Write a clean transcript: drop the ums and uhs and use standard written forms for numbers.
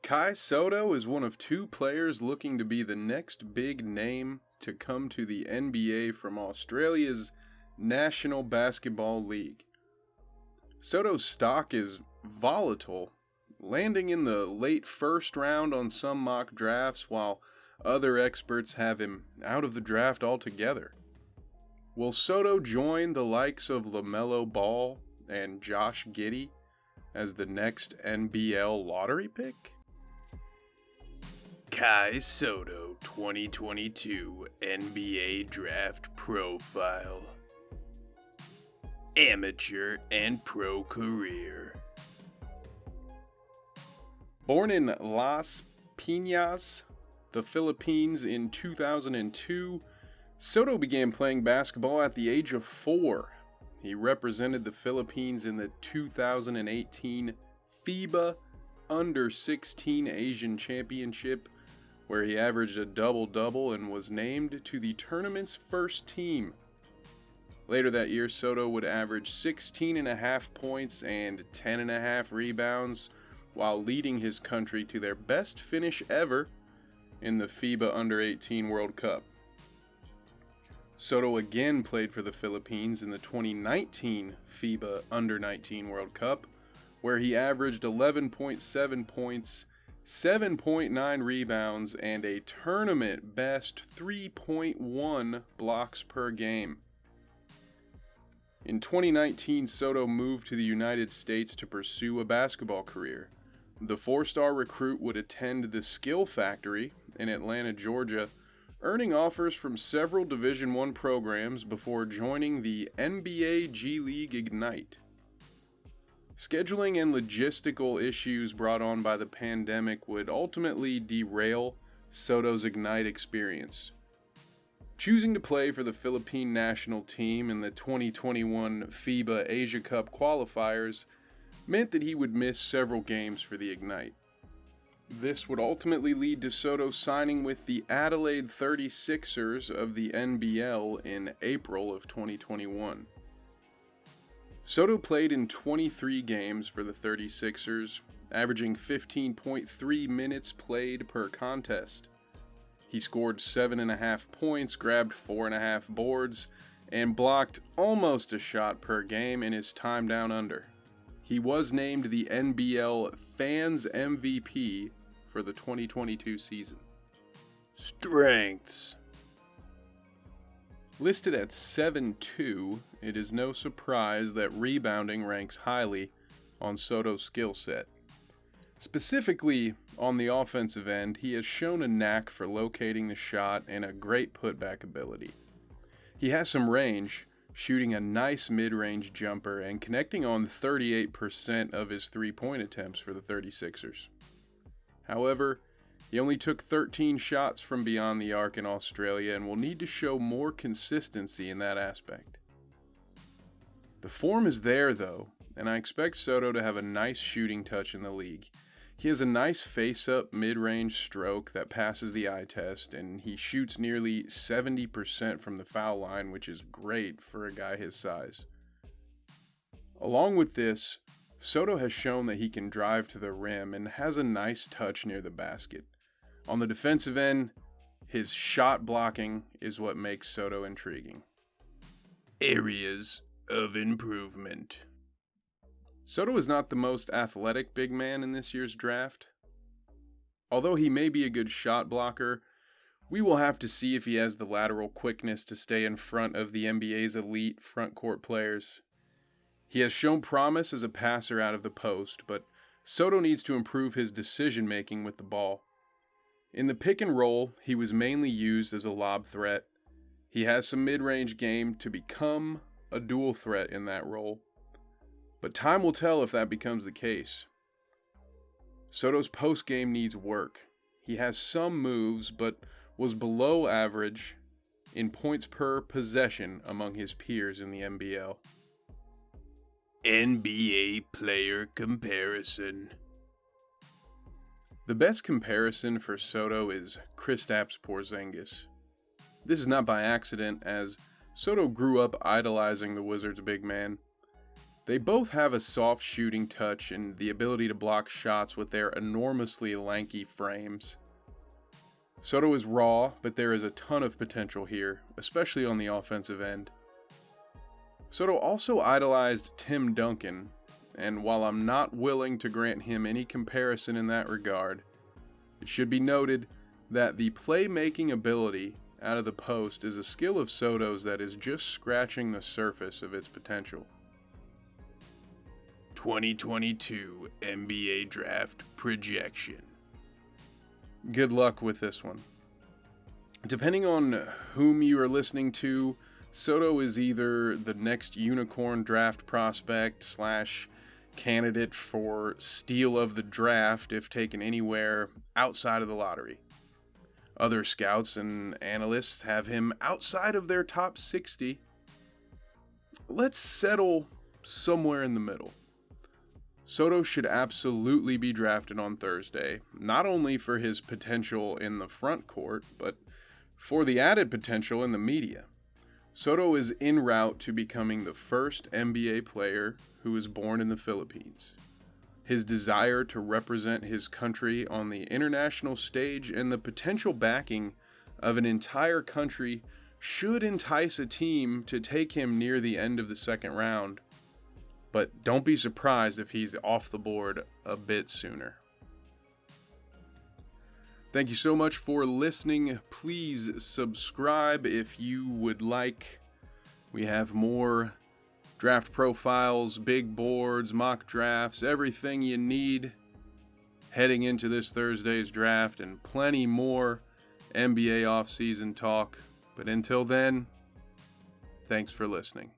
Kai Sotto is one of two players looking to be the next big name to come to the NBA from Australia's National Basketball League. Sotto's stock is volatile, landing in the late first round on some mock drafts, while other experts have him out of the draft altogether. Will Sotto join the likes of Lamelo Ball and Josh Giddey as the next NBL lottery pick? Kai Sotto 2022 NBA Draft Profile. Amateur and pro career. Born in Las Piñas, the Philippines in 2002, Sotto began playing basketball at the age of 4. He represented the Philippines in the 2018 FIBA Under-16 Asian Championship, where he averaged a double-double and was named to the tournament's first team. Later that year, Sotto would average 16.5 points and 10.5 rebounds, while leading his country to their best finish ever in the FIBA Under-18 World Cup. Sotto again played for the Philippines in the 2019 FIBA Under-19 World Cup, where he averaged 11.7 points, 7.9 rebounds, and a tournament best 3.1 blocks per game. In 2019, Sotto moved to the United States to pursue a basketball career. The four-star recruit would attend the Skill Factory in Atlanta, Georgia, earning offers from several Division I programs before joining the NBA G League Ignite. Scheduling and logistical issues brought on by the pandemic would ultimately derail Sotto's Ignite experience. Choosing to play for the Philippine national team in the 2021 FIBA Asia Cup qualifiers meant that he would miss several games for the Ignite. This would ultimately lead to Sotto signing with the Adelaide 36ers of the NBL in April of 2021. Sotto played in 23 games for the 36ers, averaging 15.3 minutes played per contest. He scored 7.5 points, grabbed 4.5 boards, and blocked almost a shot per game in his time down under. He was named the NBL Fans MVP for the 2022 season. Strengths. Listed at 7'2", it is no surprise that rebounding ranks highly on Sotto's skill set. Specifically, on the offensive end, he has shown a knack for locating the shot and a great putback ability. He has some range, shooting a nice mid-range jumper and connecting on 38% of his three-point attempts for the 36ers. However, he only took 13 shots from beyond the arc in Australia and will need to show more consistency in that aspect. The form is there, though, and I expect Sotto to have a nice shooting touch in the league. He has a nice face-up mid-range stroke that passes the eye test, and he shoots nearly 70% from the foul line, which is great for a guy his size. Along with this, Sotto has shown that he can drive to the rim and has a nice touch near the basket. On the defensive end, his shot blocking is what makes Sotto intriguing. Areas of improvement. Sotto is not the most athletic big man in this year's draft. Although he may be a good shot blocker, we will have to see if he has the lateral quickness to stay in front of the NBA's elite front court players. He has shown promise as a passer out of the post, but Sotto needs to improve his decision-making with the ball. In the pick and roll, he was mainly used as a lob threat. He has some mid-range game to become a dual threat in that role, but time will tell if that becomes the case. Sotto's post-game needs work. He has some moves, but was below average in points per possession among his peers in the NBL. NBA player comparison. The best comparison for Sotto is Kristaps Porzingis. This is not by accident, as Sotto grew up idolizing the Wizards' big man. They both have a soft shooting touch and the ability to block shots with their enormously lanky frames. Sotto is raw, but there is a ton of potential here, especially on the offensive end. Sotto also idolized Tim Duncan, and while I'm not willing to grant him any comparison in that regard, it should be noted that the playmaking ability out of the post is a skill of Sotto's that is just scratching the surface of its potential. 2022 NBA Draft Projection. Good luck with this one. Depending on whom you are listening to, Sotto is either the next unicorn draft prospect / candidate for steal of the draft if taken anywhere outside of the lottery. Other scouts and analysts have him outside of their top 60. Let's settle somewhere in the middle. Sotto should absolutely be drafted on Thursday, not only for his potential in the front court, but for the added potential in the media. Sotto is en route to becoming the first NBA player who was born in the Philippines. His desire to represent his country on the international stage and the potential backing of an entire country should entice a team to take him near the end of the second round. But don't be surprised if he's off the board a bit sooner. Thank you so much for listening. Please subscribe if you would like. We have more draft profiles, big boards, mock drafts, everything you need heading into this Thursday's draft, and plenty more NBA offseason talk. But until then, thanks for listening.